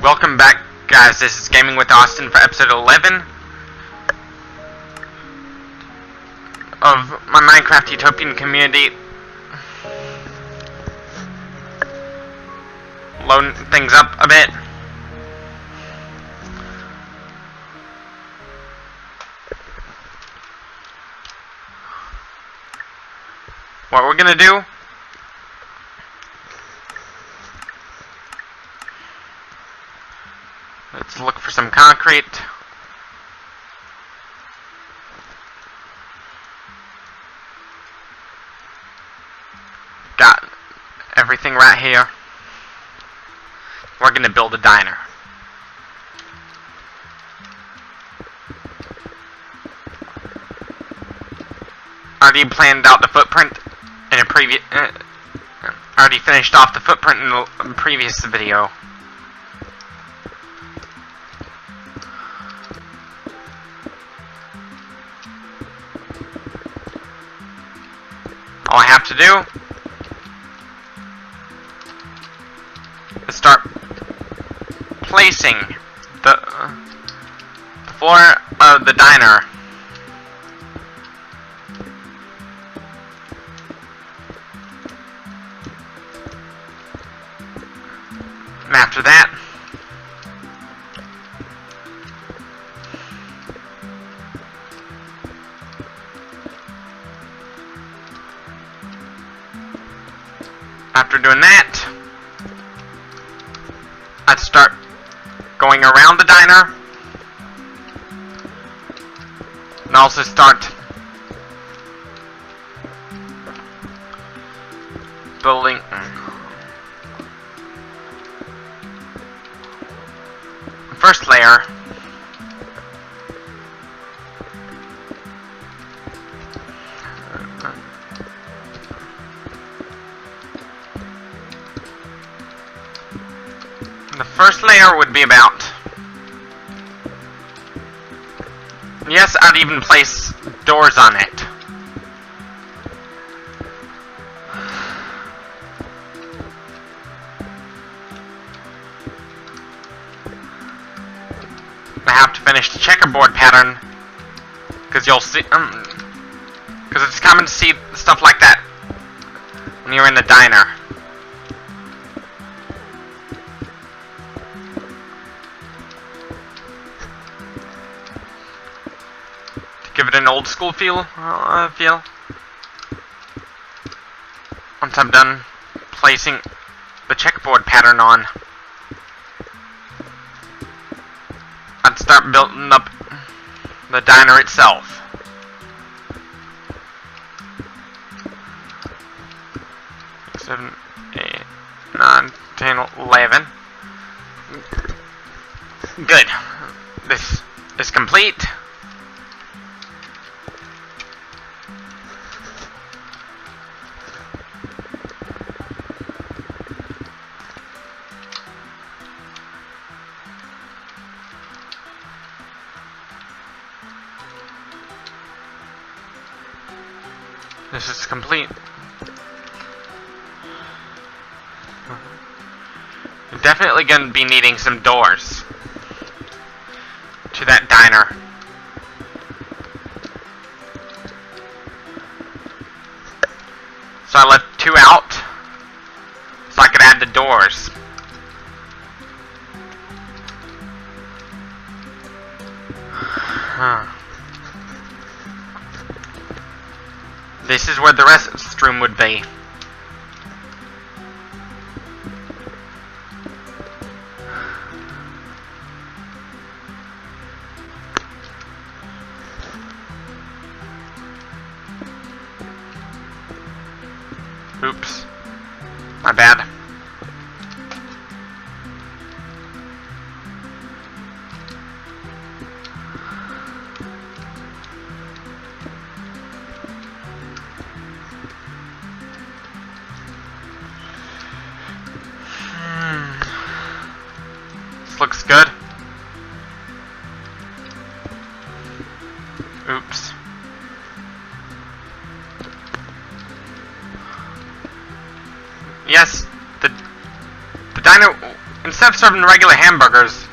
Welcome back, guys. This is Gaming with Austin for episode 11 of my Minecraft Utopian community. Loading things up a bit. What we're gonna do, let's look for some concrete. Got everything right here. We're gonna build a diner. Already planned out the footprint in a previous. Already finished off the footprint in the previous video. All I have to do is start placing the floor of the diner. And after that, after doing that, I'd start going around the diner, and also start building first layer. The first layer would be about, yes, I'd even place doors on it. I have to finish the checkerboard pattern, because you'll see, because it's common to see stuff like that when you're in the diner. Give it an old school feel. Once I'm done placing the checkerboard pattern on, I'd start building up the diner itself. Seven, 8, 9, 10, 11. Good. This is complete. This is complete. I'm definitely going to be needing some doors to that diner. So I left 2 out so I could add the doors. This is where the restroom would be. Oops. My bad. Looks good. Oops. Yes, instead of serving regular hamburgers,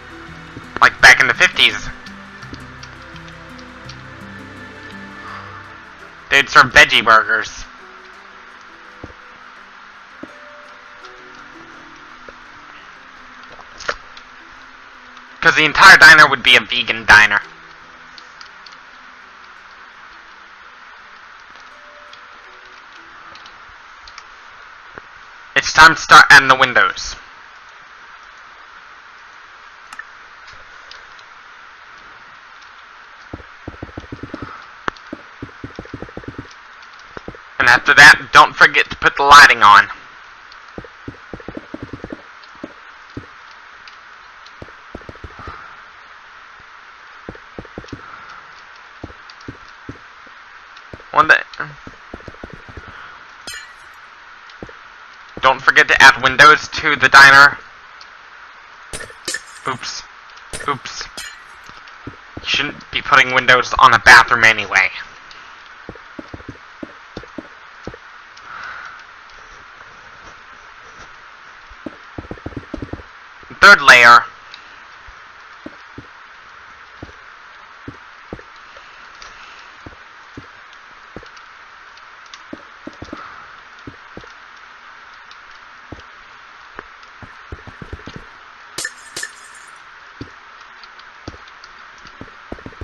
like back in the 50s, they'd serve veggie burgers. Because the entire diner would be a vegan diner. It's time to start adding the windows. And after that, don't forget to put the lighting on. Don't forget to add windows to the diner. Oops. Oops. You shouldn't be putting windows on a bathroom anyway. Third layer.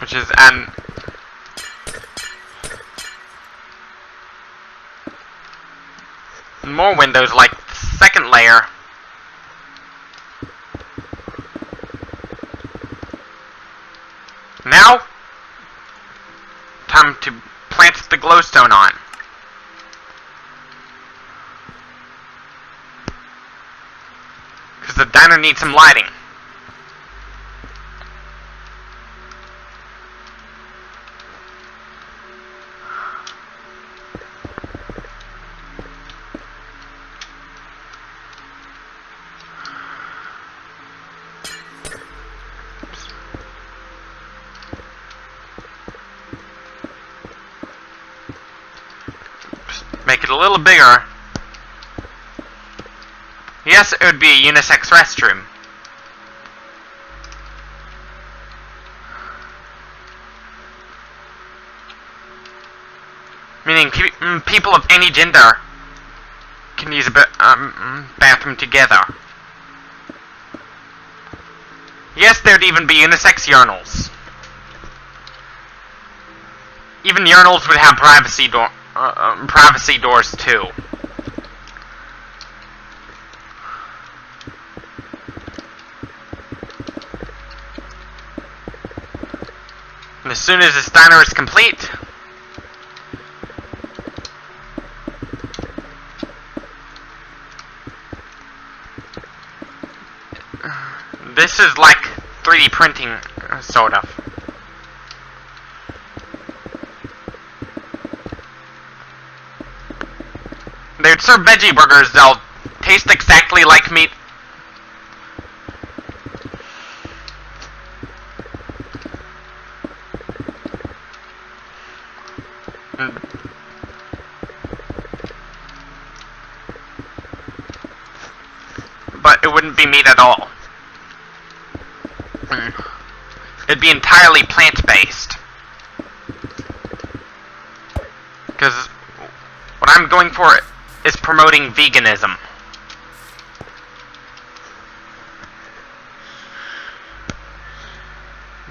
Which is more windows like the second layer. Now, time to plant the glowstone on. Because the diner needs some lighting. Make it a little bigger. Yes, it would be a unisex restroom. Meaning people of any gender can use a bathroom together. Yes, there'd even be unisex urinals. Even urinals would have privacy doors too. And as soon as this diner is complete, this is like 3D printing, sort of. They would serve veggie burgers. They'll taste exactly like meat. But it wouldn't be meat at all. It'd be entirely plant-based. Because what I'm going for is promoting veganism.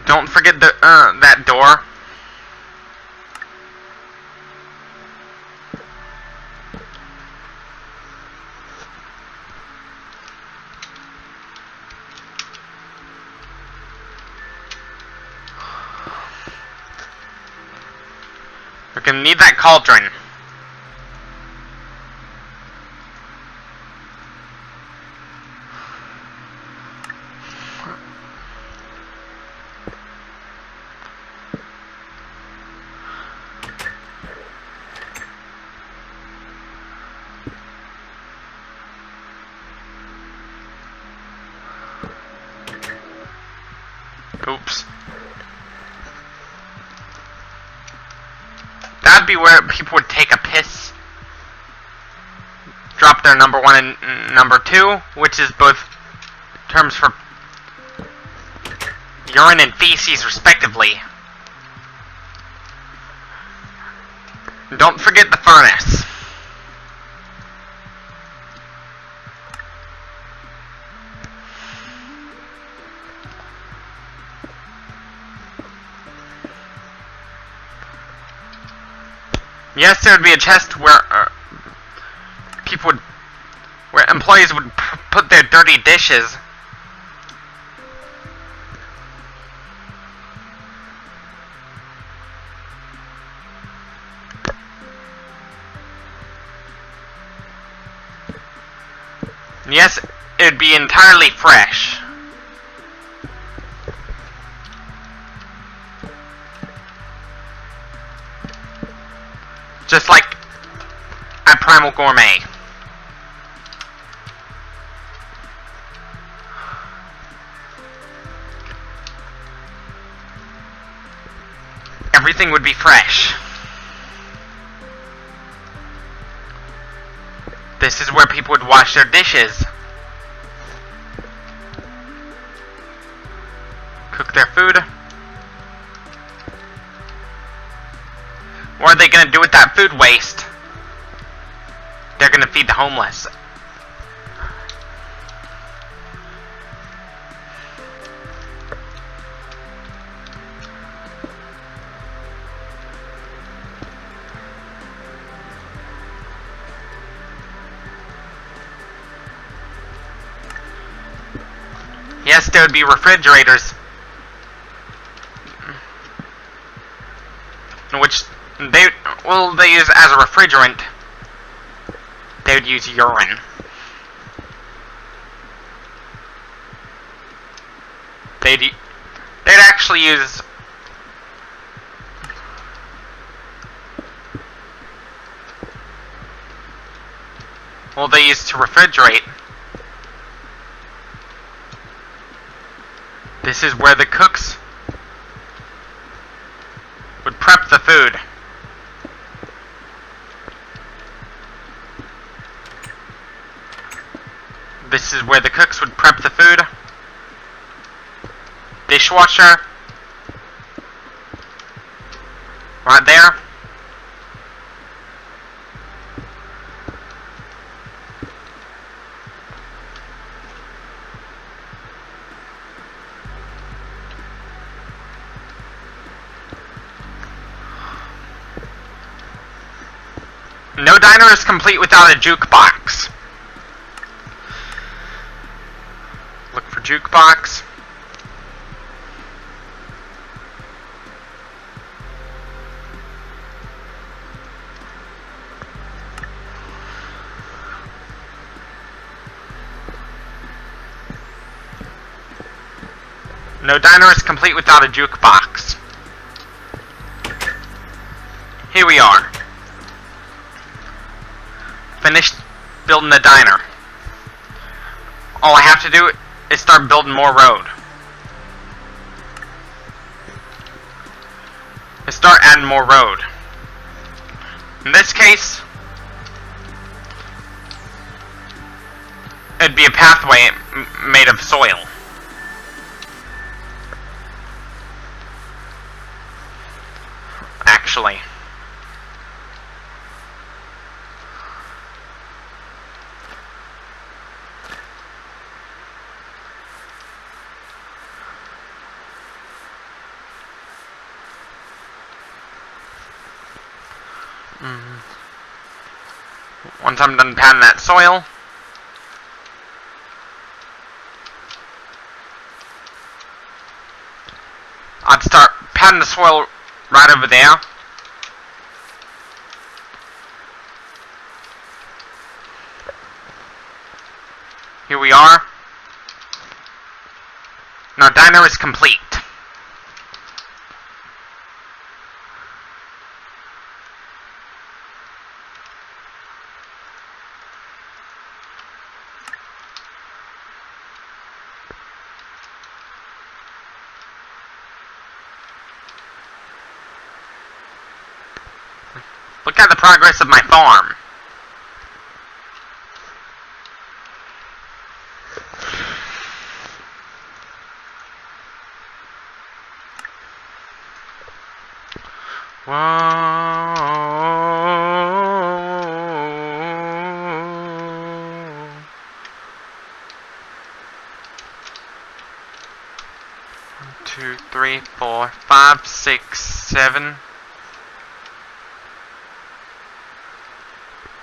Don't forget that door. We're gonna need that cauldron. Oops. That'd be where people would take a piss. Drop their number 1 and number 2, which is both terms for urine and feces, respectively. Don't forget the furnace. Yes, there would be a chest where where employees would put their dirty dishes. Yes, it would be entirely fresh. Just like at Primal Gourmet. Everything would be fresh. This is where people would wash their dishes. Cook their food. What are they gonna do with that food waste? They're gonna feed the homeless. Yes, there would be refrigerators, which they use as a refrigerant. They would use urine. They'd actually use they use to refrigerate. This is where the cooks would prep the food. This is where the cooks would prep the food. Dishwasher. Right there. No diner is complete without a jukebox. Look for jukebox. No diner is complete without a jukebox. Here we are. Finished building the diner. All I have to do is start building more road. And start adding more road. In this case, it'd be a pathway made of soil. Actually. Once I'm done patting that soil, I'd start patting the soil right over there. Here we are. Now diner is complete. Look at the progress of my farm. Whoa. 2, 3, 4, 5, 6, 7.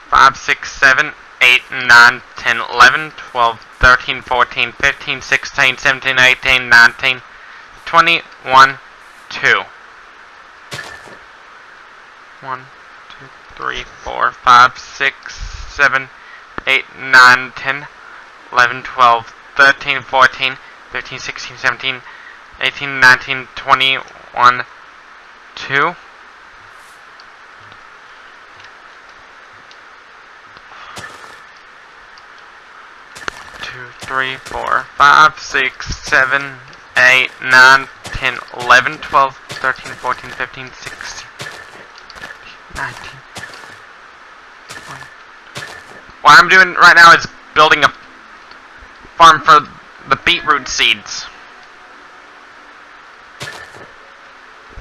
5, 6, 7, 8, 9, 10, 11, 12, 13, 14, 15, 16, 17, 18, 19, 20, 1, 2. 1, 2, 3, 4, 5, 6, 7, 8, 9, 10, 11, 12, 13, 14, 15, 16, 17, 18, 19, 20, 1, 2. 3, 4, 5, 6, 7, 8, 9, 10, 11, 12, 13, 14, 15, 16, 19. What I'm doing right now is building a farm for the beetroot seeds.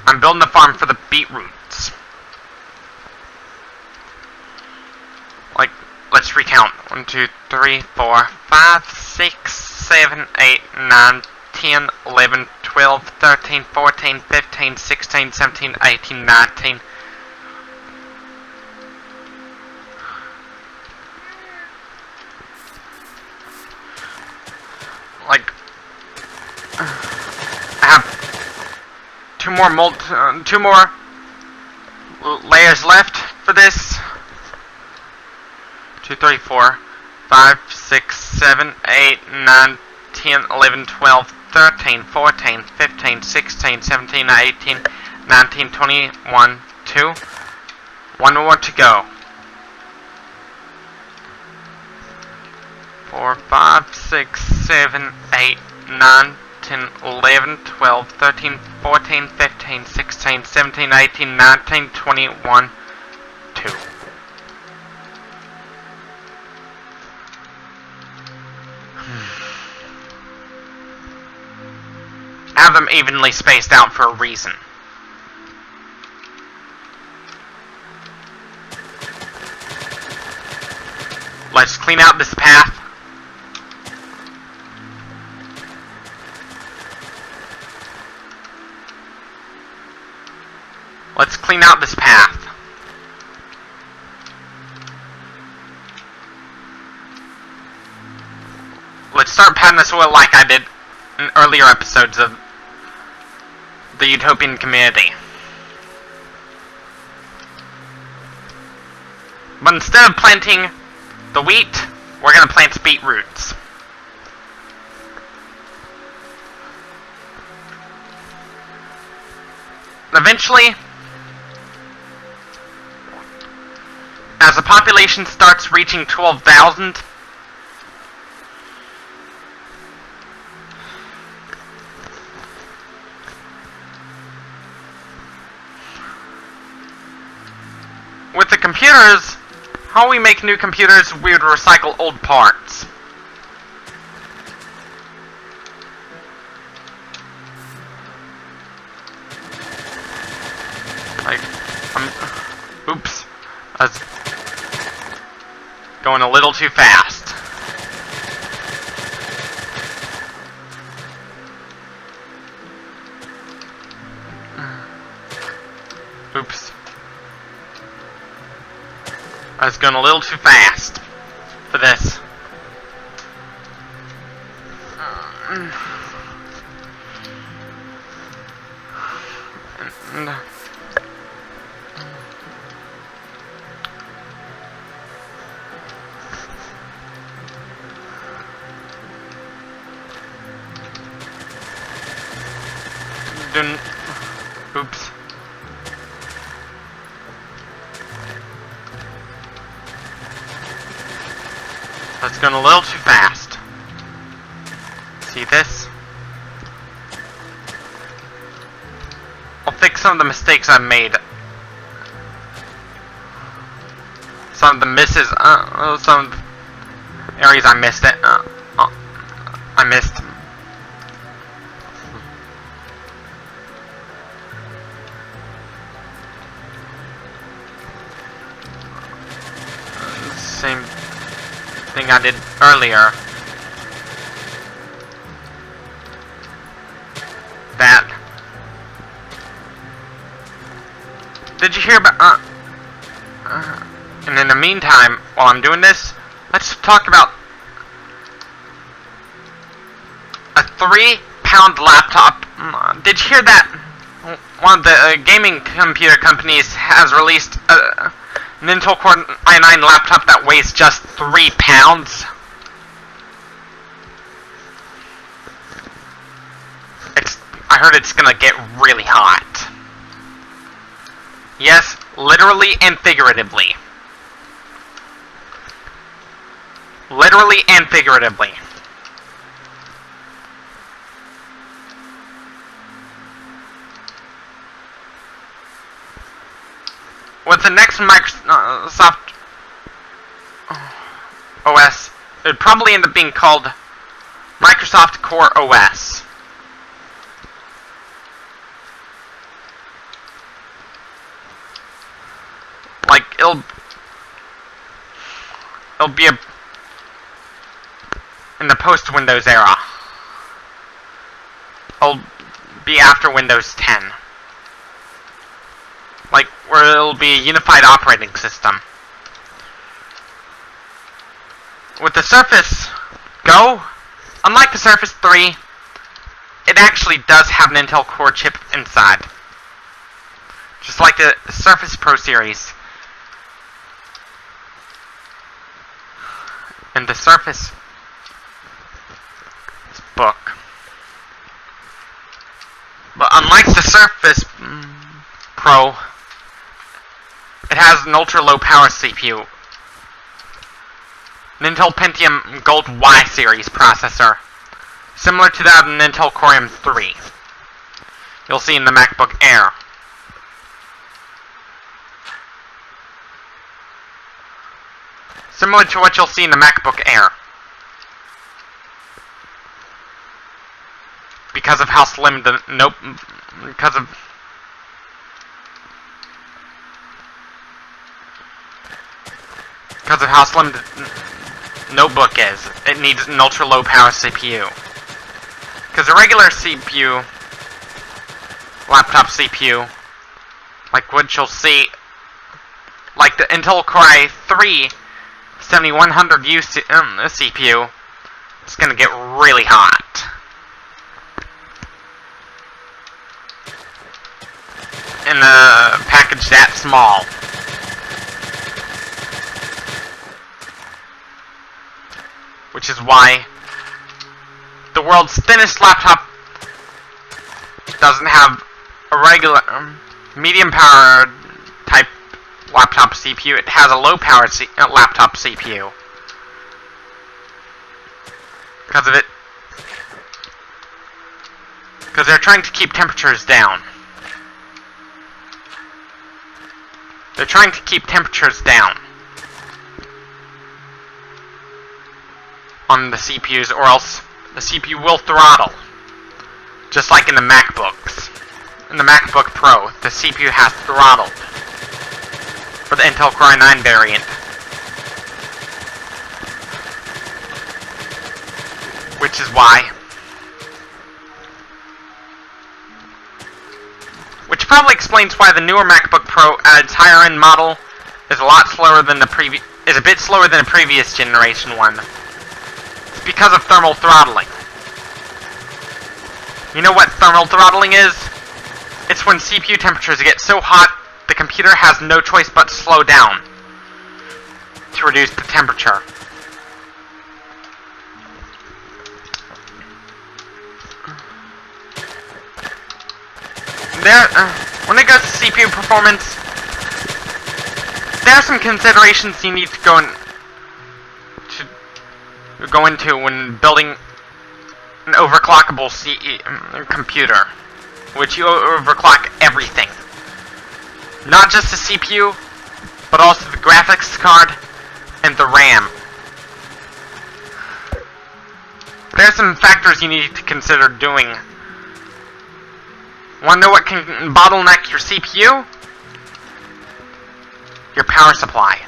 I'm building a farm for the beetroots. Like, let's recount. 1, 2, 3, 4, 5, 6, 7, 8, 9, 10, 11, 12, 13, 14, 15, 16, 17, 18, 19. Like, I have two more layers left for this. 2, 3, 4, 5, 6, 7, 8, 9, 10, 11, 12, 13, 14, 15, 16, 17, 18, 19, 20, 1, 2. One more to go. 4, 5, 6, 7, 8, 9, 10, 11, 12, 13, 14, 15, 16, 17, 18, 19, 20, 1, 2. Have them evenly spaced out for a reason. Let's clean out this path. Let's clean out this path. Let's start patting the soil like I did in earlier episodes of the Utopian community. But instead of planting the wheat, we're going to plant beetroots. Eventually, as the population starts reaching 12,000, with the computers, how we make new computers, we would recycle old parts. Like, oops. I was going a little too fast. Oops. I was going a little too fast for this. Oops. That's going a little too fast. See this? I'll fix some of the mistakes I made. Some of the misses, some of the areas I missed it. I missed. I did earlier. That. Did you hear about, and in the meantime, while I'm doing this, let's talk about a 3-pound laptop. Did you hear that one of the gaming computer companies has released an Intel Core i9 laptop that weighs just 3 pounds? I heard it's gonna get really hot. Yes, literally and figuratively. Literally and figuratively. With the next Microsoft OS, it would probably end up being called Microsoft Core OS. Like, it'll be in the post-Windows era. It'll be after Windows 10. Like, where it'll be a unified operating system. With the Surface Go, unlike the Surface 3, it actually does have an Intel Core chip inside. Just like the Surface Pro series. And the Surface Book. But unlike the Surface Pro, it has an ultra-low power CPU. An Intel Pentium Gold Y series processor, similar to that of an Intel Core i3. You'll see in the MacBook Air. Similar to what you'll see in the MacBook Air. Because of how slim the because of how slim the notebook is, it needs an ultra low power CPU. Because a regular CPU, laptop CPU, like what you'll see, like the Intel Core i3 7100U CPU, it's gonna get really hot. In a package that small. Which is why the world's thinnest laptop doesn't have a regular medium power type laptop CPU. It has a low power laptop CPU. Because of it. Because they're trying to keep temperatures down. They're trying to keep temperatures down on the CPUs, or else the CPU will throttle. Just like in the MacBooks. In the MacBook Pro, the CPU has throttled for the Intel Core i9 variant. Which is why. Which probably explains why the newer MacBook Pro at its higher end model is a lot slower than the a bit slower than the previous generation one. It's because of thermal throttling. You know what thermal throttling is? It's when CPU temperatures get so hot the computer has no choice but to slow down to reduce the temperature. When it goes to CPU performance, there are some considerations you need to go into when building an overclockable computer, which you overclock everything, not just the CPU, but also the graphics card and the RAM. There are some factors you need to consider doing. Want to know what can bottleneck your CPU? Your power supply.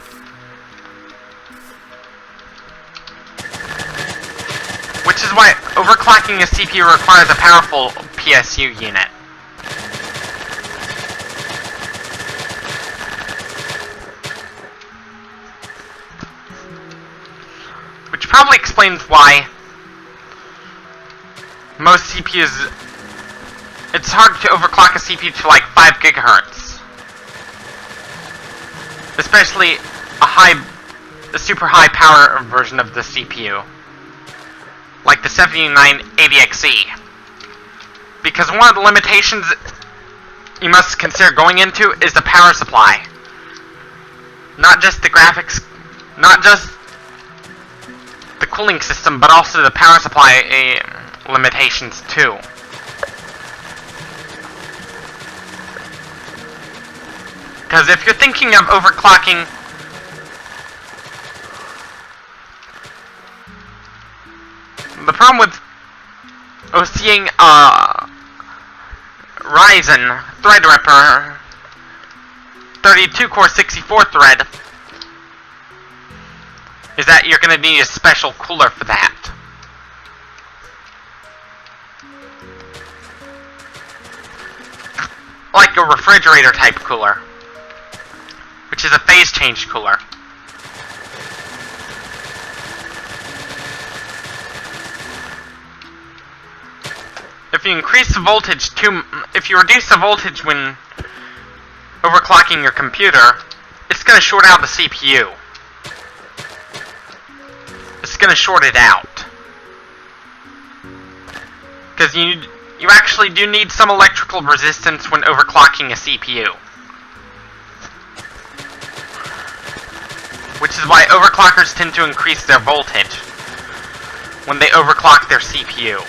Which is why overclocking a CPU requires a powerful PSU unit. Which probably explains why most CPUs, it's hard to overclock a CPU to like 5 GHz. Especially a super high power version of the CPU. Like the 7980XE. Because one of the limitations you must consider going into is the power supply. Not just the graphics, not just the cooling system, but also the power supply limitations too. Because if you're thinking of overclocking the problem with seeing Ryzen Threadripper 32-core 64-thread is that you're going to need a special cooler for that. Like a refrigerator type cooler, which is a phase change cooler. If you increase the voltage if you reduce the voltage when overclocking your computer, it's going to short out the CPU. It's going to short it out. Because you actually do need some electrical resistance when overclocking a CPU. Which is why overclockers tend to increase their voltage when they overclock their CPU.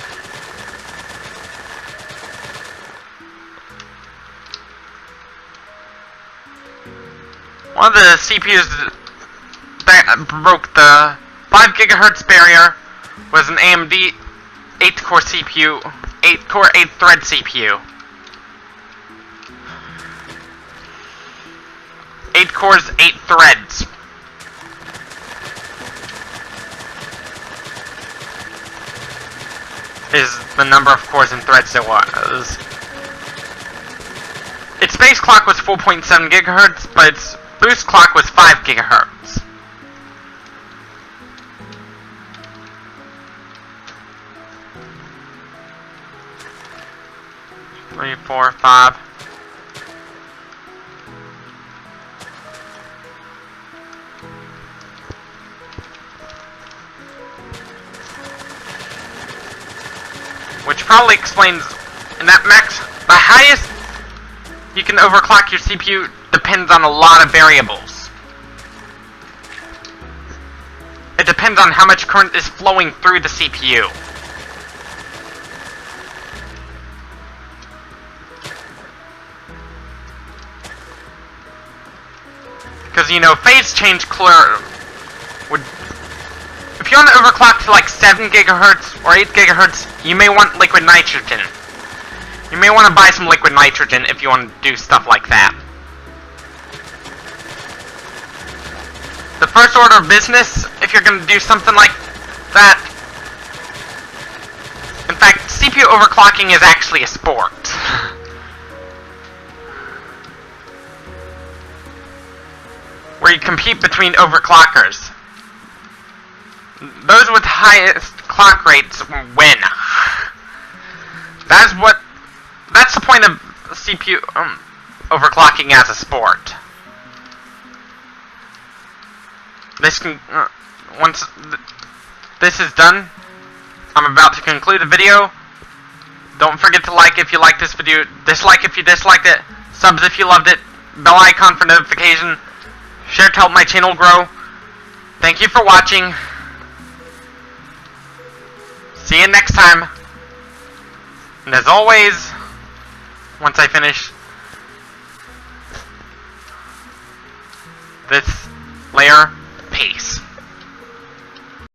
One of the CPUs that broke the 5 GHz barrier was an AMD 8-core CPU, 8-core 8-thread CPU. 8 cores, 8 threads. Is the number of cores and threads it was. Its base clock was 4.7 GHz, but its boost clock was 5 GHz. Three, four, five. Which probably explains, in that max, the highest you can overclock your CPU depends on a lot of variables. It depends on how much current is flowing through the CPU. Because, you know, phase change cooler would... If you want to overclock to like 7 GHz or 8 GHz, you may want liquid nitrogen. You may want to buy some liquid nitrogen if you want to do stuff like that. The first order of business, if you're going to do something like that... In fact, CPU overclocking is actually a sport. Where you compete between overclockers. Those with highest clock rates win. That's the point of CPU overclocking as a sport. This can once this is done, I'm about to conclude the video. Don't forget to like if you like this video, dislike if you disliked it, subs if you loved it, bell icon for notification, share to help my channel grow. Thank you for watching. See you next time. And as always, once I finish this layer,